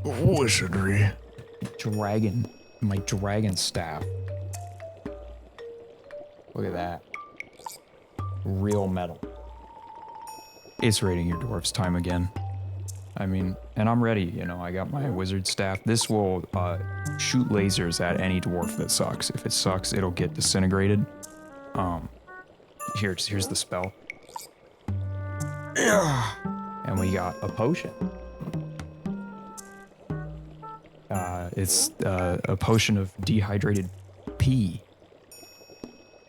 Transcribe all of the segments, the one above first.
Wizardry. My dragon staff. Look at that. Real metal. It's raiding your dwarf's time again. I mean, and I'm ready, you know, I got my wizard staff. This will shoot lasers at any dwarf that sucks. If it sucks, it'll get disintegrated. Here's the spell. And we got a potion. It's a potion of dehydrated pee.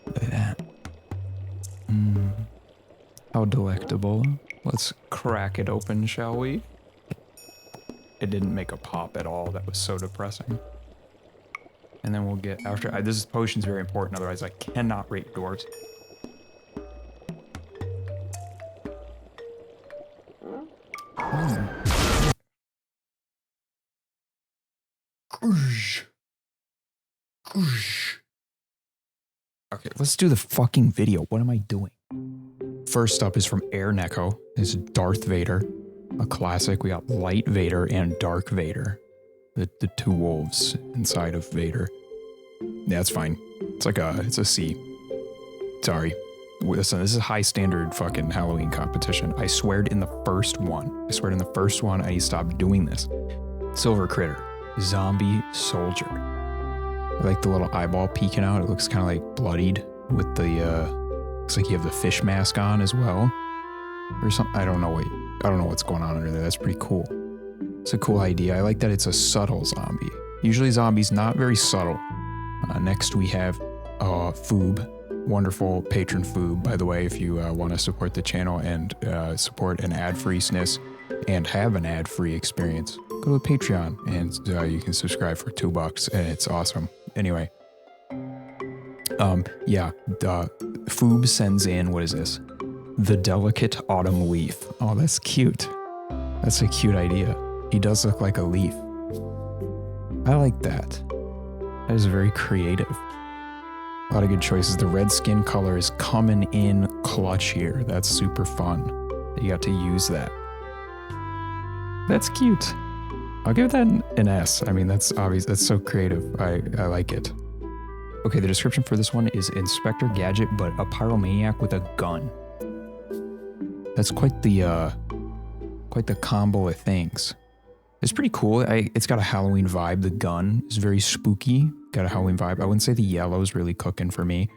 Look at that. How delectable. Let's crack it open, shall we? It didn't make a pop at all. That was so depressing. And then we'll get after. This potion's very important, otherwise I cannot rate dwarves. Okay, let's do the fucking video. What am I doing? First up is from Air Neko. It's Darth Vader, a classic. We got Light Vader and Dark Vader, the two wolves inside of Vader. Yeah, it's fine. It's a C. Sorry. Listen, this is high standard fucking Halloween competition. I sweared in the first one. I need to stop doing this. Silver Critter. Zombie Soldier. I like the little eyeball peeking out. It looks kind of like bloodied with the, looks like you have the fish mask on as well. Or something. I don't know what's going on under there. That's pretty cool. It's a cool idea. I like that it's a subtle zombie. Usually zombies not very subtle. Next we have Foob. Wonderful patron Foob, by the way, if you want to support the channel and support an ad-free sniss and have an ad-free experience, go to Patreon and you can subscribe for $2 and it's awesome. Anyway, Foob sends in, what is this? The Delicate Autumn Leaf. Oh, that's cute. That's a cute idea. He does look like a leaf. I like that. That is very creative. A lot of good choices. The red skin color is coming in clutch here. That's super fun. You got to use that. That's cute. I'll give that an S. I mean, that's obvious. That's so creative. I like it. Okay, the description for this one is Inspector Gadget, but a pyromaniac with a gun. That's quite the combo of things. It's pretty cool. It's got a Halloween vibe. The gun is very spooky. Got a Halloween vibe. I wouldn't say the yellow is really cooking for me,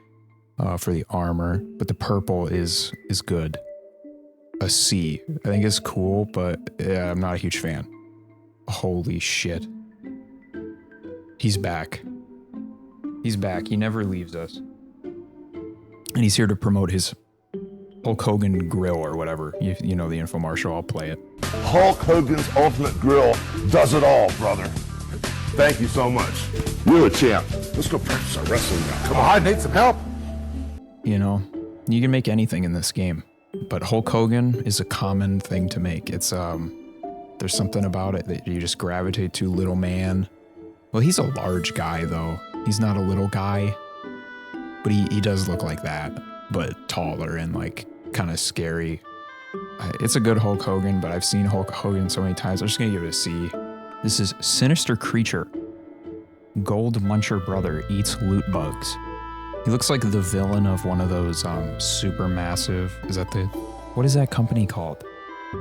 for the armor, but the purple is good. A C. I think it's cool, but I'm not a huge fan. Holy shit. He's back. He's back. He never leaves us. And he's here to promote his Hulk Hogan grill or whatever. You know the infomercial. I'll play it. Hulk Hogan's Ultimate Grill does it all, brother. Thank you so much. You're a champ. Let's go practice our wrestling now. Come on, I need some help. You know, you can make anything in this game, but Hulk Hogan is a common thing to make. It's, there's something about it that you just gravitate to. Little man. Well, he's a large guy, though. He's not a little guy, but he does look like that, but taller and, like, kind of scary. It's a good Hulk Hogan, but I've seen Hulk Hogan so many times. I'm just going to give it a C. This is Sinister Creature. Gold Muncher Brother eats loot bugs. He looks like the villain of one of those Supermassive. What is that company called?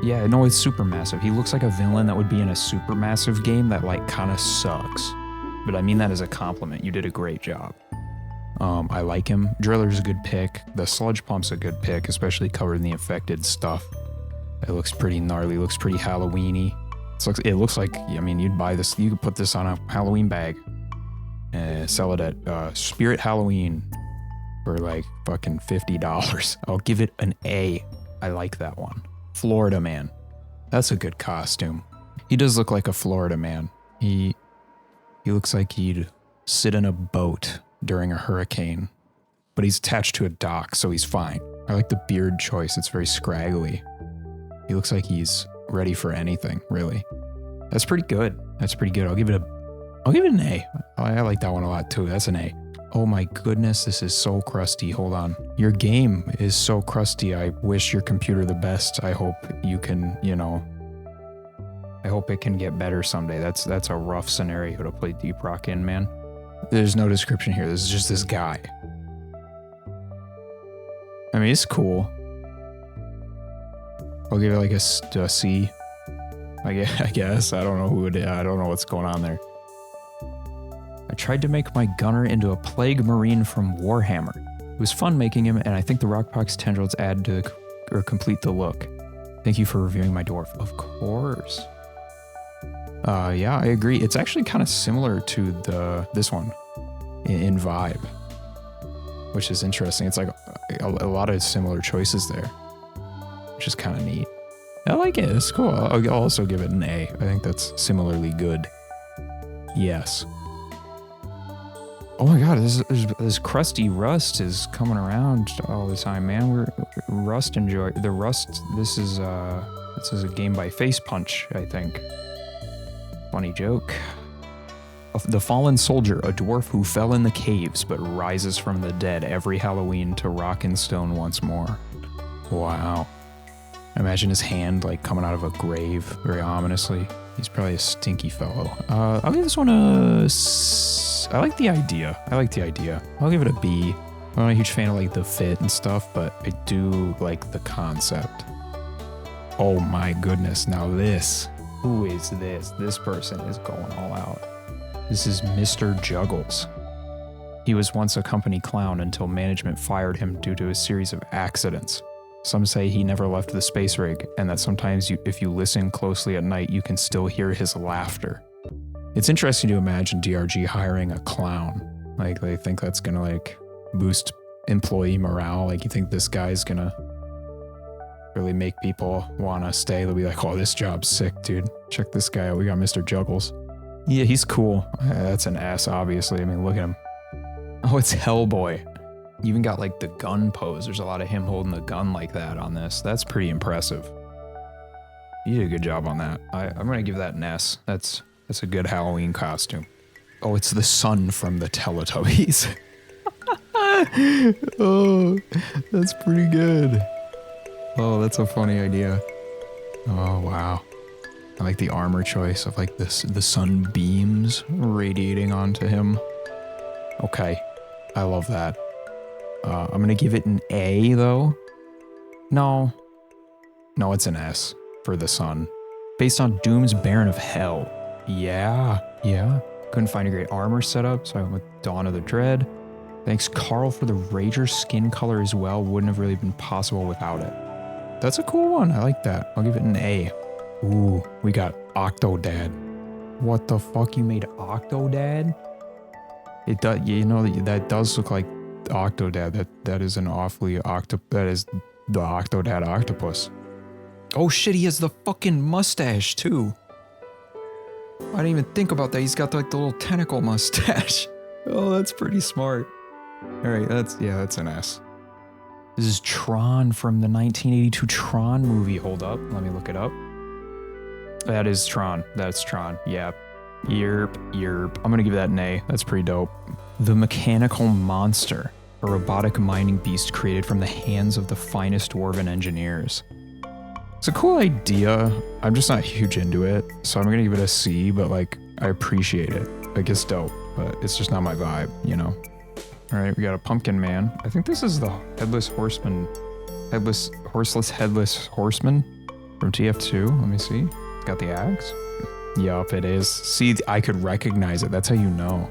Yeah, no, it's Supermassive. He looks like a villain that would be in a Supermassive game that like kind of sucks. But I mean that as a compliment. You did a great job. I like him. Driller's a good pick. The Sludge Pump's a good pick, especially covered in the infected stuff. It looks pretty gnarly. Looks pretty Halloween-y. It looks like, I mean, you'd buy this. You could put this on a Halloween bag. Sell it at Spirit Halloween for like fucking $50. I'll give it an A. I like that one. Florida Man. That's a good costume. He does look like a Florida man. He looks like he'd sit in a boat during a hurricane, but he's attached to a dock, so he's fine. I like the beard choice. It's very scraggly. He looks like he's ready for anything, really. That's pretty good. That's pretty good. I'll give it an A. I like that one a lot too. That's an A. Oh my goodness, this is so crusty. Hold on. Your game is so crusty. I wish your computer the best. I hope you can, you know, I hope it can get better someday. That's a rough scenario to play Deep Rock in, man. There's no description here. This is just this guy. I mean, it's cool. I'll give it like a C. I guess. I don't know I don't know what's going on there. I tried to make my gunner into a plague marine from Warhammer. It was fun making him, and I think the Rockpox tendrils add to or complete the look. Thank you for reviewing my dwarf. Of course. Yeah, I agree. It's actually kind of similar to this one in vibe, which is interesting. It's like a lot of similar choices there, which is kind of neat. I like it. It's cool. I'll also give it an A. I think that's similarly good. Yes. Oh my god, this crusty Rust is coming around all the time, man. We're Rust enjoy the Rust. This is a game by Face Punch, I think. Funny joke. The Fallen Soldier, a dwarf who fell in the caves but rises from the dead every Halloween to rock and stone once more. Wow. Imagine his hand like coming out of a grave very ominously. He's probably a stinky fellow. I'll give this one I like the idea. I'll give it a B. I'm not a huge fan of like the fit and stuff, but I do like the concept. Oh my goodness, now this. Who is this? This person is going all out. This is Mr. Juggles. He was once a company clown until management fired him due to a series of accidents. Some say he never left the space rig, and that sometimes if you listen closely at night, you can still hear his laughter. It's interesting to imagine DRG hiring a clown. Like, they think that's gonna, like, boost employee morale. Like, you think this guy's gonna really make people wanna stay. They'll be like, oh, this job's sick, dude. Check this guy out. We got Mr. Juggles. Yeah, he's cool. That's an S, obviously. I mean, look at him. Oh, it's Hellboy. You even got like the gun pose. There's a lot of him holding the gun like that on this. That's pretty impressive. You did a good job on that. I'm gonna give that an S. That's a good Halloween costume. Oh, it's the sun from the Teletubbies. Oh, that's pretty good. Oh, that's a funny idea. Oh, wow. I like the armor choice of like the sunbeams radiating onto him. Okay, I love that. I'm gonna give it an A though. No, it's an S for the sun. Based on Doom's Baron of Hell. Yeah. Couldn't find a great armor setup, so I went with Dawn of the Dread. Thanks Carl for the Rager skin color as well. Wouldn't have really been possible without it. That's a cool one. I like that. I'll give it an A. Ooh, we got Octodad. What the fuck? You made Octodad? It does. You know that does look like Octodad. That is an awfully that is the Octodad octopus. Oh shit, he has the fucking mustache too. I didn't even think about that. He's got like the little tentacle mustache. Oh, that's pretty smart. Alright, that's an S. This is Tron from the 1982 Tron movie. Hold up, let me look it up. That is Tron. That's Tron. Yeah. Yerp. I'm gonna give that an A. That's pretty dope. The Mechanical Monster, a robotic mining beast created from the hands of the finest dwarven engineers. It's a cool idea. I'm just not huge into it, so I'm gonna give it a C, but like, I appreciate it. Like, it's dope, but it's just not my vibe, you know? Alright, we got a Pumpkin Man. I think this is the Horseless Horseman from TF2. Let me see. It's got the axe. Yup, it is. See, I could recognize it. That's how you know.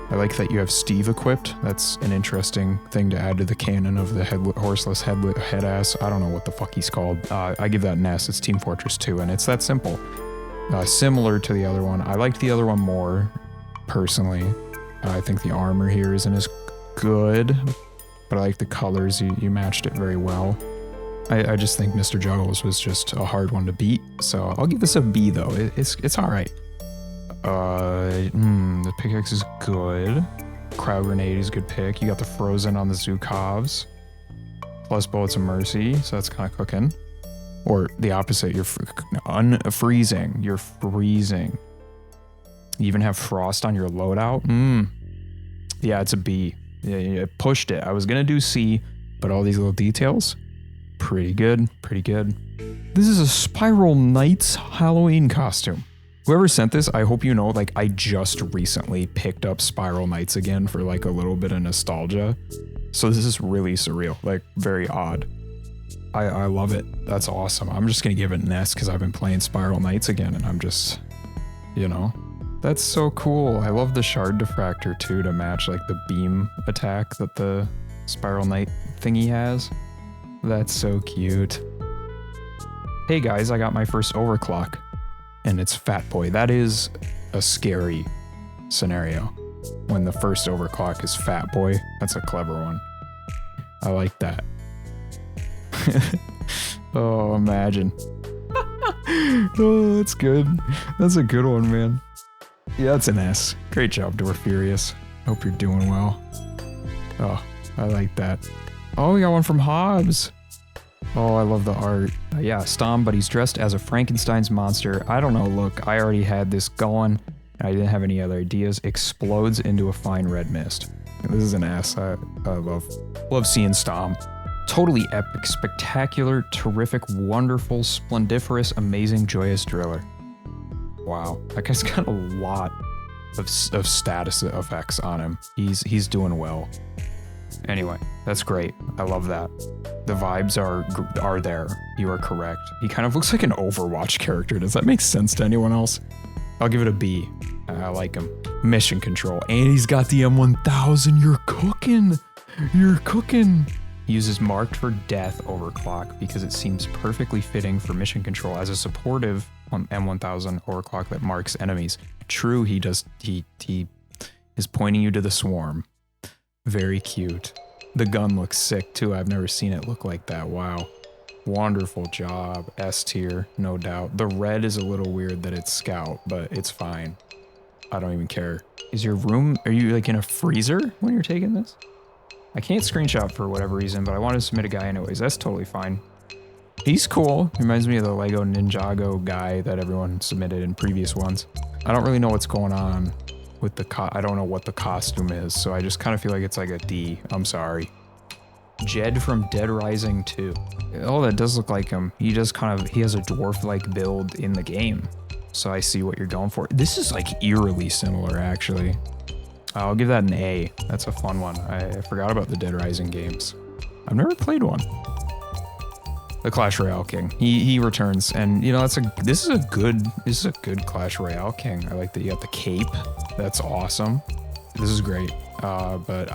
I like that you have Steve equipped. That's an interesting thing to add to the canon of the horseless head ass. I don't know what the fuck he's called. I give that an S. It's Team Fortress 2, and it's that simple. Similar to the other one. I liked the other one more, personally. I think the armor here isn't as good, but I like the colors. You matched it very well. I just think Mr. Juggles was just a hard one to beat, so I'll give this a B though. It's all right. The pickaxe is good. Crowd grenade is a good pick. You got the frozen on the Zukovs. Plus bullets of mercy, so that's kind of cooking. Or the opposite, you're unfreezing. You're freezing. You even have frost on your loadout. Yeah, it's a B. Yeah, pushed it. I was gonna do C, but all these little details, pretty good. This is a Spiral Knights Halloween costume. Whoever sent this, I hope you know, like, I just recently picked up Spiral Knights again for like a little bit of nostalgia. So this is really surreal, like very odd. I love it. That's awesome. I'm just gonna give it an S because I've been playing Spiral Knights again and I'm just, you know, that's so cool. I love the shard diffractor too to match like the beam attack that the Spiral Knight thingy has. That's so cute. Hey guys, I got my first overclock. And it's Fat Boy. That is a scary scenario. When the first overclock is Fat Boy. That's a clever one. I like that. Oh, imagine. Oh, that's good. That's a good one, man. Yeah, that's an S. Great job, Dwarf Furious. Hope you're doing well. Oh, I like that. Oh, we got one from Hobbs. Oh, I love the art. Yeah, Stom, but he's dressed as a Frankenstein's monster. I don't know, look, I already had this going. I didn't have any other ideas. Explodes into a fine red mist. This is an S. I love seeing Stom. Totally epic, spectacular, terrific, wonderful, splendiferous, amazing, joyous driller. Wow, that guy's got a lot of status effects on him. He's doing well. Anyway, that's great. I love that. The vibes are there. You are correct. He kind of looks like an Overwatch character. Does that make sense to anyone else? I'll give it a B. I like him. Mission control. And he's got the M1000. You're cooking. You're cooking. He uses marked for death overclock because it seems perfectly fitting for mission control as a supportive M1000 overclock that marks enemies. True, he is pointing you to the swarm. Very cute. The gun looks sick too. I've never seen it look like that. Wow. Wonderful job. S tier, no doubt. The red is a little weird that it's scout, but it's fine. I don't even care. Is your room, are you like in a freezer when you're taking this? I can't screenshot for whatever reason, but I wanted to submit a guy anyways. That's totally fine. He's cool. Reminds me of the Lego Ninjago guy that everyone submitted in previous ones. I don't really know what's going on with the I don't know what the costume is, so I just kind of feel like it's like a D. I'm sorry. Jed from Dead Rising 2. Oh, that does look like him. He has a dwarf-like build in the game. So I see what you're going for. This is like eerily similar, actually. I'll give that an A. That's a fun one. I forgot about the Dead Rising games. I've never played one. The Clash Royale King. He returns, and you know this is a good Clash Royale King. I like that you got the cape. That's awesome. This is great. But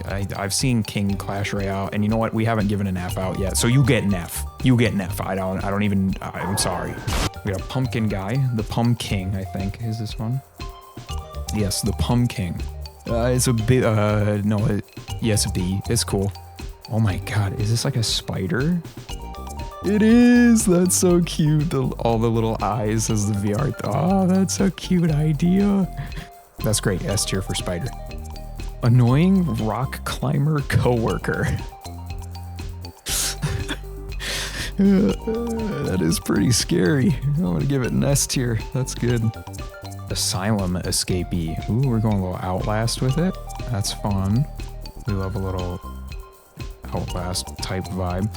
I've seen King Clash Royale, and you know what? We haven't given an F out yet, so you get an F. You get an F. I'm sorry. We got a pumpkin guy. The Pumpkin, I think, is this one. Yes, the Pumpkin. It's a bit, yes, B. It's cool. Oh my god, is this like a spider? It is! That's so cute. All the little eyes as the VR. Oh, that's a cute idea. That's great. S tier for spider. Annoying rock climber coworker. That is pretty scary. I'm gonna give it an S tier. That's good. Asylum escapee. Ooh, we're going a little Outlast with it. That's fun. We love a little Outlast type vibe.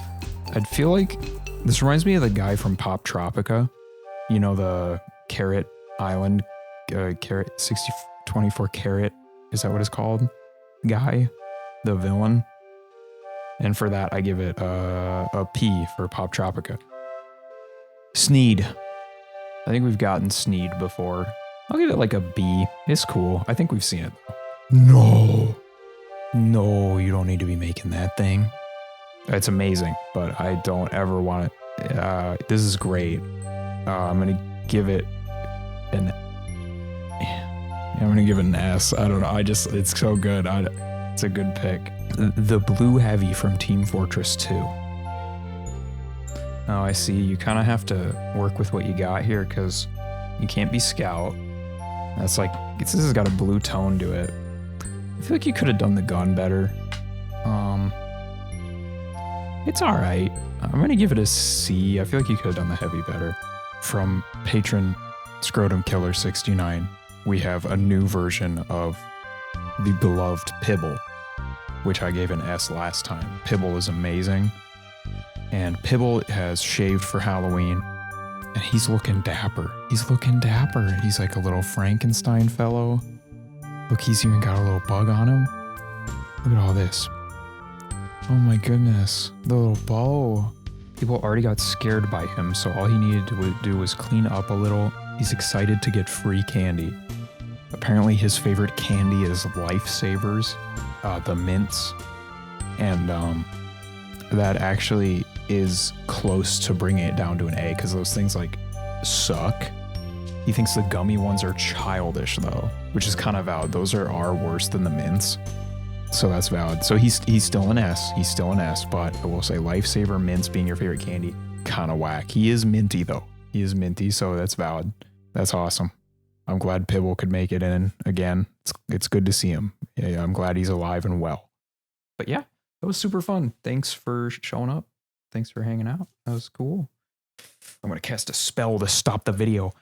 I'd feel like this reminds me of the guy from Pop Tropica. You know, the Carrot Island, Carrot 24 Carrot. Is that what it's called? Guy, the villain. And for that, I give it a P for Pop Tropica. Sneed. I think we've gotten Sneed before. I'll give it like a B. It's cool. I think we've seen it. No. No, you don't need to be making that thing. It's amazing, but I don't ever want it. This is great. I'm going to give it an... I'm going to give it an S. I don't know. It's so good. It's a good pick. The Blue Heavy from Team Fortress 2. Oh, I see. You kind of have to work with what you got here because you can't be Scout. That's like, this has got a blue tone to it. I feel like you could have done the gun better. It's alright. I'm gonna give it a C. I feel like you could have done the heavy better. From patron Scrotum Killer 69, we have a new version of the beloved Pibble, which I gave an S last time. Pibble is amazing. And Pibble has shaved for Halloween. And he's looking dapper. He's looking dapper. He's like a little Frankenstein fellow. Look, he's even got a little bug on him. Look at all this. Oh my goodness. The little bow. People already got scared by him, so all he needed to do was clean up a little. He's excited to get free candy. Apparently his favorite candy is Lifesavers, the mints. And that actually is close to bringing it down to an A, because those things like suck. He thinks the gummy ones are childish though, which is kind of valid. Those are worse than the mints. So that's valid. So he's still an S. He's still an S, but I will say Lifesaver mints being your favorite candy, kind of whack. He is minty though. He is minty, so that's valid. That's awesome. I'm glad Pibble could make it in again. It's good to see him. Yeah, I'm glad he's alive and well. But yeah, that was super fun. Thanks for showing up. Thanks for hanging out. That was cool. I'm going to cast a spell to stop the video.